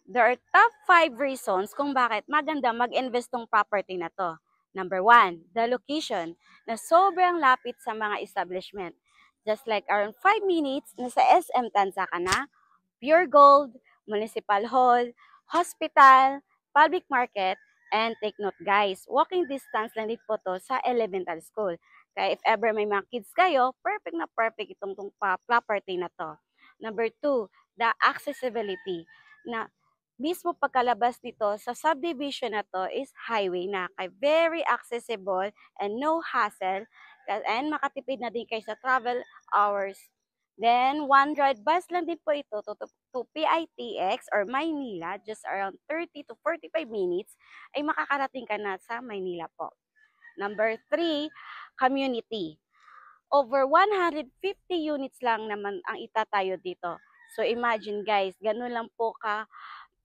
There are top 5 reasons kung bakit maganda mag-invest tong property na to. Number 1, the location na sobrang lapit sa mga establishment. Just like around 5 minutes, nasa SM Tanza ka na, Pure Gold, Municipal Hall, Hospital, Public Market, and take note guys, walking distance lang din po to sa elemental school. Kaya if ever may mga kids kayo, perfect na perfect itong property na to. Number 2, the accessibility na mismo pagkalabas nito sa subdivision na to is highway na. Kaya very accessible and no hassle. And makatipid na din kayo sa travel hours. Then, one ride bus lang din po ito to PITX or Maynila, just around 30 to 45 minutes, ay makakarating ka na sa Maynila po. Number 3, community. Over 150 units lang naman ang itatayo dito. So, imagine guys, ganun lang po ka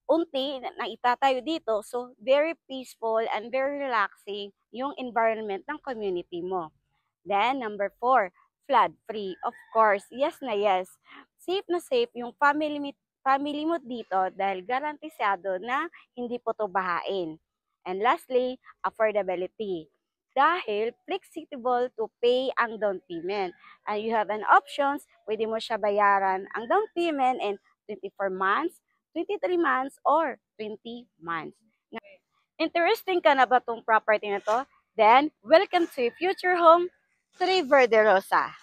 unti na itatayo dito. So, very peaceful and very relaxing yung environment ng community mo. Then, number 4, flood-free. Of course, yes na yes. Safe na safe yung family mo dito dahil garantisado na hindi po to bahain. And lastly, affordability. Dahil flexible to pay ang down payment. And you have an options, pwede mo siya bayaran ang down payment in 24 months, 23 months, or 20 months. Interesting ka na ba tong property na to? Then, welcome to Future Home River de Rosa.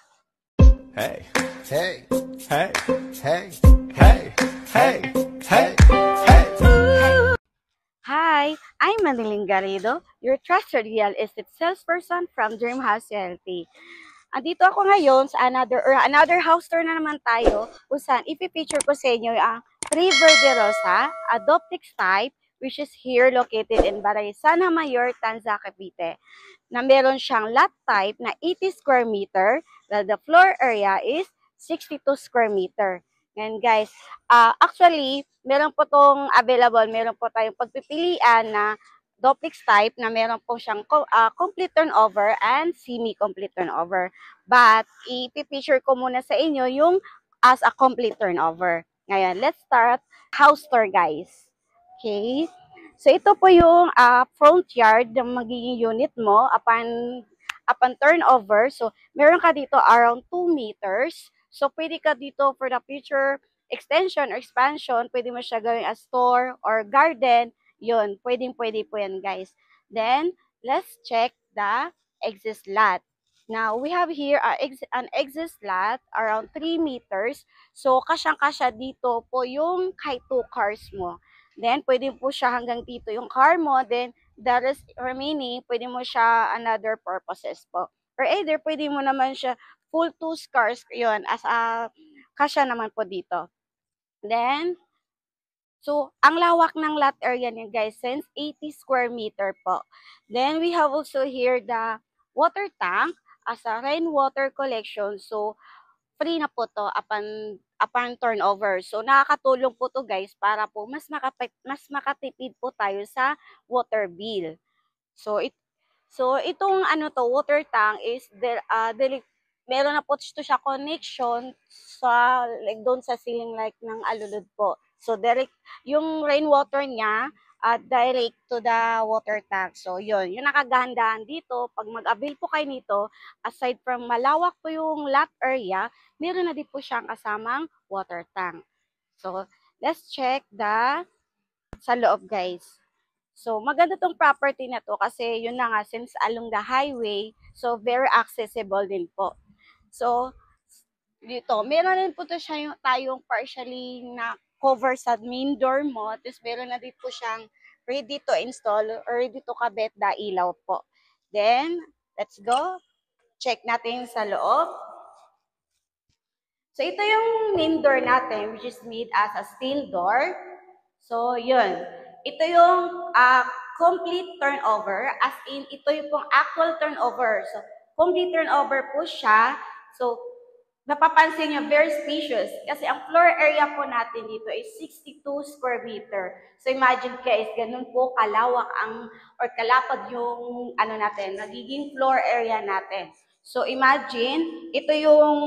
Hey, hey, hey, hey, hey, hey, hey, hey. Hi, I'm Maniling Garrido, your trusted real estate salesperson from Dream House Realty. Andito ako ngayon sa another house tour na naman tayo kung saan ipipicture ko sa inyo ang River de Rosa, a duplex type which is here located in Barangay Sana Mayor, Tanza, Cavite, na meron siyang lot type na 80 square meter, while the floor area is 62 square meter. Ngayon guys, actually, meron po tong available, meron po tayong pagpipilian na duplex type na meron po siyang complete turnover and semi-complete turnover. But, ipipicture ko muna sa inyo yung as a complete turnover. Ngayon, let's start house tour guys. Okay? So, ito po yung front yard ng magiging unit mo upon turnover. So, meron ka dito around 2 meters. So, pwede ka dito for the future extension or expansion, pwede mo siya gawing as store or garden. Yun, pwede po yan, guys. Then, let's check the exit lot. Now, we have here an exit lot around 3 meters. So, kasyang-kasya dito po yung kahit 2 cars mo. Then, pwede po siya hanggang dito yung car mo. Then, the rest remaining, pwede mo siya another purposes po. Or either, pwede mo naman siya full 2 cars yun as a kasya naman po dito. Then, so, ang lawak ng lot area niya guys, since 80 square meter po. Then, we have also here the water tank as a rainwater collection. So, free na po to upon turnover. So, nakakatulong po to guys para po mas makatipid po tayo sa water bill. So, itong water tank is meron na po siya connection sa doon sa ceiling light ng alulod po. So direct yung rainwater niya direct to the water tank. So yun, yung nakagandahan dito pag mag-avail po kayo nito, aside from malawak po yung lot area, meron na din po siyang kasamang water tank. So let's check sa loob guys. So, maganda tong property na to kasi yun na nga, since along the highway, so very accessible din po. So, dito, meron din po to siya tayong partially na cover sa main door mo. Tapos, meron na din po siyang ready to install or ready to kabit na ilaw po. Then, let's go. Check natin sa loob. So, ito yung main door natin, which is made as a steel door. So, yun. Ito yung complete turnover, as in, ito yung pong actual turnover. So, complete turnover po siya. So, napapansin nyo, very spacious. Kasi ang floor area po natin dito is 62 square meter. So, imagine guys, ganun po kalawak or kalapad yung, nagiging floor area natin. So, imagine, ito yung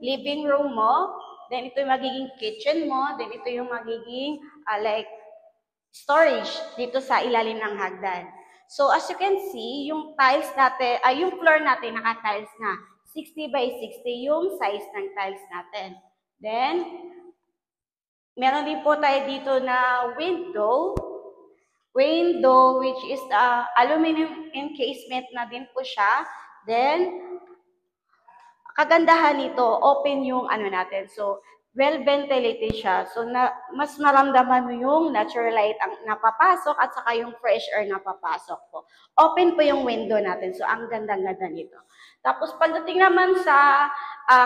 living room mo, then ito yung magiging kitchen mo, then ito yung magiging, storage dito sa ilalim ng hagdan. So as you can see, yung tiles natin, yung floor natin naka-tiles na. 60 by 60 yung size ng tiles natin. Then, meron din po tayo dito na window. Window which is aluminum encasement na din po siya. Then, kagandahan nito, open yung ano natin. So, well ventilated siya. So, mas maramdaman mo yung natural light ang napapasok at saka yung fresh air na papasok po. Open po yung window natin. So, ang ganda-ganda nito. Tapos, pagdating naman sa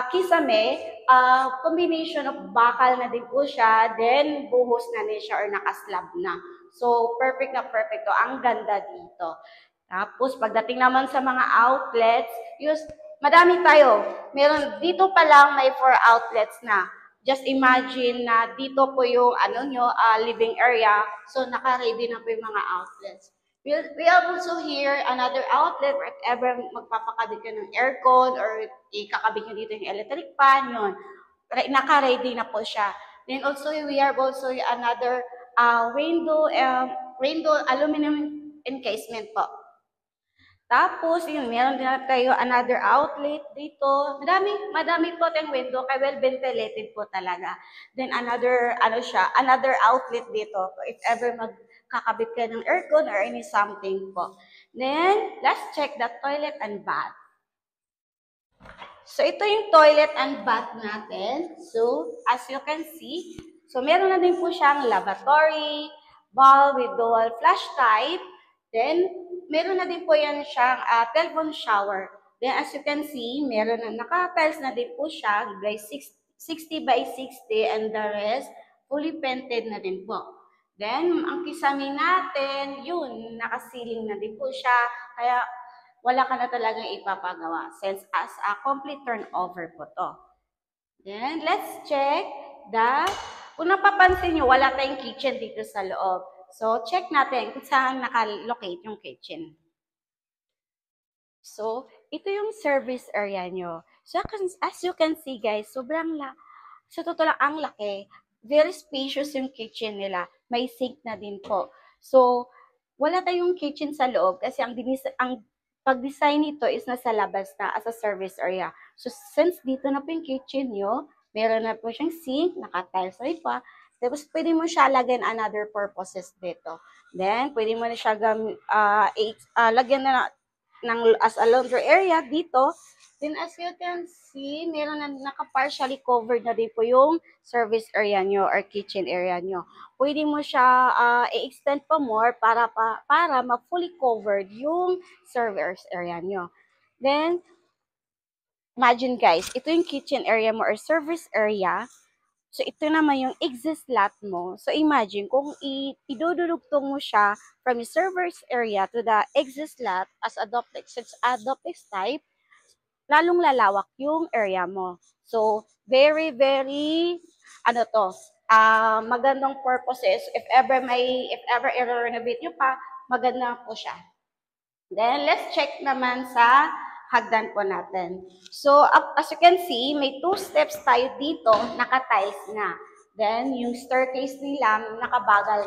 kisame, combination of bakal na din po siya, then buhos na din siya or nakaslab na. So, perfect na perfect to. Ang ganda dito. Tapos, pagdating naman sa mga outlets, madami tayo. Meron, dito pa lang may 4 outlets na. Just imagine na dito po yung living area. So, naka-ready na po yung mga outlets. We have also here another outlet if ever magpapakabit ka ng aircon or ikakabit nyo dito yung electric fan, yun. Naka-ready na po siya. Then also, we have also another window aluminum encasement po. Tapos, yun, meron din tayo another outlet dito. Madami po tayong window, kaya well ventilated po talaga. Then another outlet dito. If ever magkakabit ka ng aircon or any something po. Then, let's check the toilet and bath. So, ito yung toilet and bath natin. So, as you can see, so meron na din po siyang lavatory, bowl with dual flush type. Then, meron na din po yan siyang telephone shower. Then, as you can see, meron na naka-tiles na din po siya by 60 by 60 and the rest fully painted na din po. Then, ang kisame natin, yun, naka-ceiling na din po siya. Kaya, wala ka na talagang ipapagawa since as a complete turnover po to. Then, let's check kung napapansin nyo, wala tayong kitchen dito sa loob. So, check natin kung saan nakalocate yung kitchen. So, ito yung service area nyo. So, as you can see guys, sa totoo lang ang laki. Very spacious yung kitchen nila. May sink na din po. So, wala tayong kitchen sa loob kasi ang pag-design nito is nasa labas na as a service area. So, since dito na po yung kitchen nyo, meron na po siyang sink, naka-tiles na pa. Tapos, pwede mo siya lagyan another purposes dito. Then, pwede mo na siya lagyan na as a laundry area dito. Then, as you can see, meron na naka-partially covered na din po yung service area nyo or kitchen area nyo. Pwede mo siya i-extend pa more para ma-fully covered yung service area nyo. Then, imagine guys, ito yung kitchen area mo or service area. So, ito naman yung exit lot mo. So, imagine kung idudulugtong mo siya from yung service area to the exit lot as a duplex type, lalong lalawak yung area mo. So, very, very, magandang purposes. If ever i-renovate nyo pa, maganda po siya. Then, let's check naman sa hagdan po natin. So, as you can see, may 2 steps tayo dito, naka-tiles na. Then, yung staircase nila, nakabakal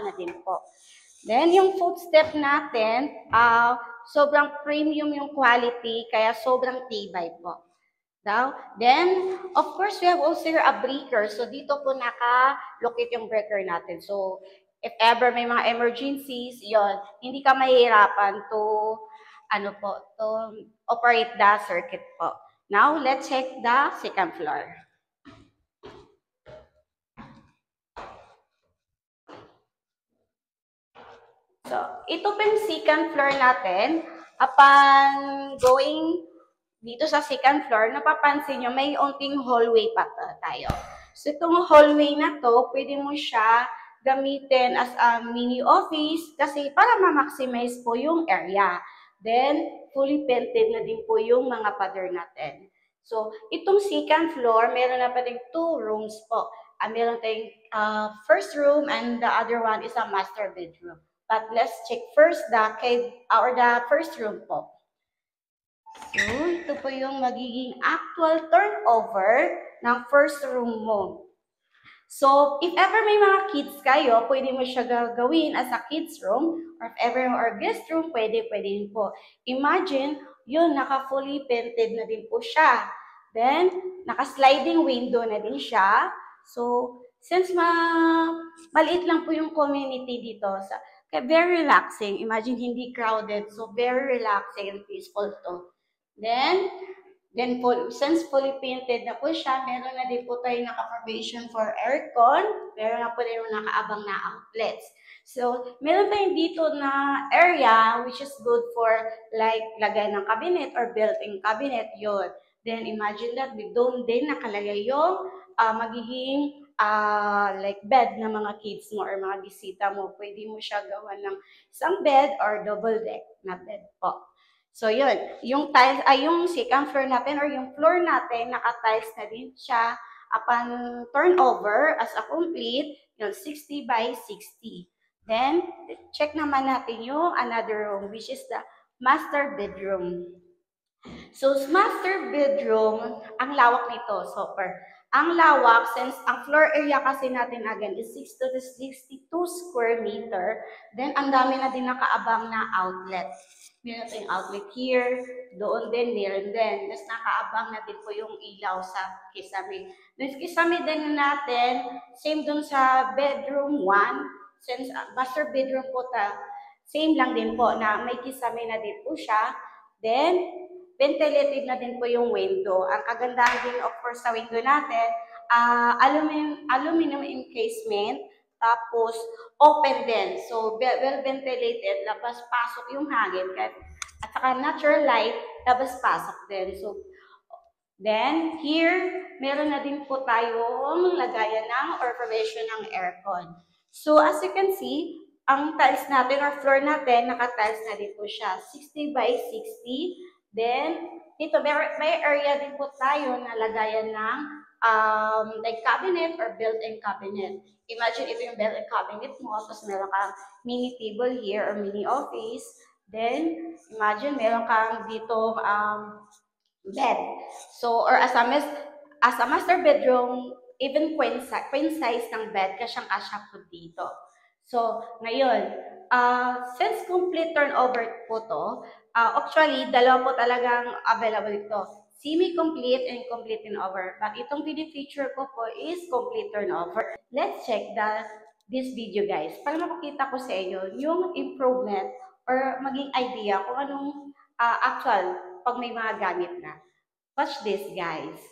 na din po. Then, yung footstep natin, sobrang premium yung quality, kaya sobrang tibay po. Then, of course, we have also here a breaker. So, dito po naka-locate yung breaker natin. So, if ever may mga emergencies, yon, hindi ka mahihirapan to operate the circuit po. Now, let's check the second floor. So, ito po yung second floor natin. Upon going dito sa second floor, napapansin nyo, may unting hallway pa tayo. So, itong hallway na to, pwede mo siya gamitin as a mini office kasi para ma-maximize po yung area. Then, fully painted na din po yung mga pader natin. So, itong second floor, meron na pa rin 2 rooms po. Meron tayong first room and the other one is a master bedroom. But let's check first the first room po. So, ito po yung magiging actual turnover ng first room mo. So, if ever may mga kids kayo, pwede mo siya gagawin as a kids room, or if ever or guest room, pwede din po. Imagine, yun, naka-fully painted na din po siya. Then, naka-sliding window na din siya. So, since maliit lang po yung community dito, kaya very relaxing. Imagine, hindi crowded. So, very relaxing and peaceful to. Then, since fully painted na po siya, meron na din po tayo naka-provision for aircon. Meron na po din nakaabang na outlets. So, meron tayong dito na area which is good for like lagay ng cabinet or built-in cabinet, yun. Then, imagine that, doon din nakalagay yung magiging like bed ng mga kids mo or mga bisita mo. Pwede mo siya gawa ng isang bed or double deck na bed po. So, yun. Yung tiles, yung second floor natin or yung floor natin, naka-tiles na din siya. Upon turnover as a complete, yung 60 by 60. Then, check naman natin yung another room, which is the master bedroom. So, master bedroom, ang lawak nito, super. Ang lawak, since ang floor area kasi natin again is 60 to 62 square meter, then ang dami na din nakaabang na outlet. Meron tayong outlet here, doon din, meron din. Tapos nakaabang na din po yung ilaw sa kisame. Then kisame din natin, same dun sa bedroom 1, since master bedroom po same lang din po na may kisame na din po siya. Then, ventilated na din po yung window. Ang kagandahan din of course sa window natin, aluminum encasement, tapos open din. So, well ventilated, labas-pasok yung hangin. At saka natural light, labas-pasok din. So, then, here, meron na din po tayong lagayan ng or provision ng aircon. So, as you can see, ang tiles natin or floor natin, naka-tiles na din po siya. 60 by 60. Then, dito, may area din po tayo na lagayan ng like cabinet or built-in cabinet. Imagine ito yung built-in cabinet mo, tapos meron kang mini table here or mini office. Then, imagine meron kang dito bed. So, or as a master bedroom, even queen size ng bed, kasyang-kasya po dito. So, ngayon, since complete turnover po to, actually, dalawa po talagang available ito. Semi-complete and complete turnover. But itong feature ko po is complete turnover. Let's check this video, guys, para makikita ko sa inyo yung improvement or maging idea kung anong actual pag may mga gamit na. Watch this, guys.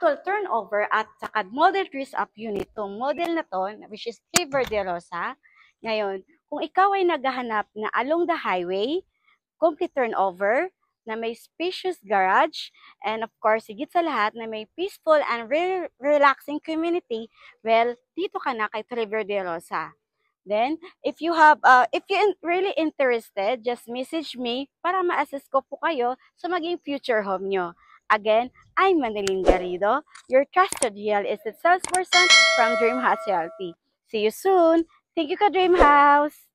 actual turnover at saka model trees up unit. Itong model na to, which is T. Verderosa. Ngayon, kung ikaw ay naghahanap na along the highway, complete turnover, na may spacious garage, and of course, higit sa lahat, na may peaceful and relaxing community, well, dito ka na kay Trevor de Rosa. Then, if you're really interested, just message me para ma-assist ko po kayo sa maging future home nyo. Again, I'm Manilyn Garrido, your trusted real estate salesperson from Dream House Realty. See you soon! Thank you ka Dream House!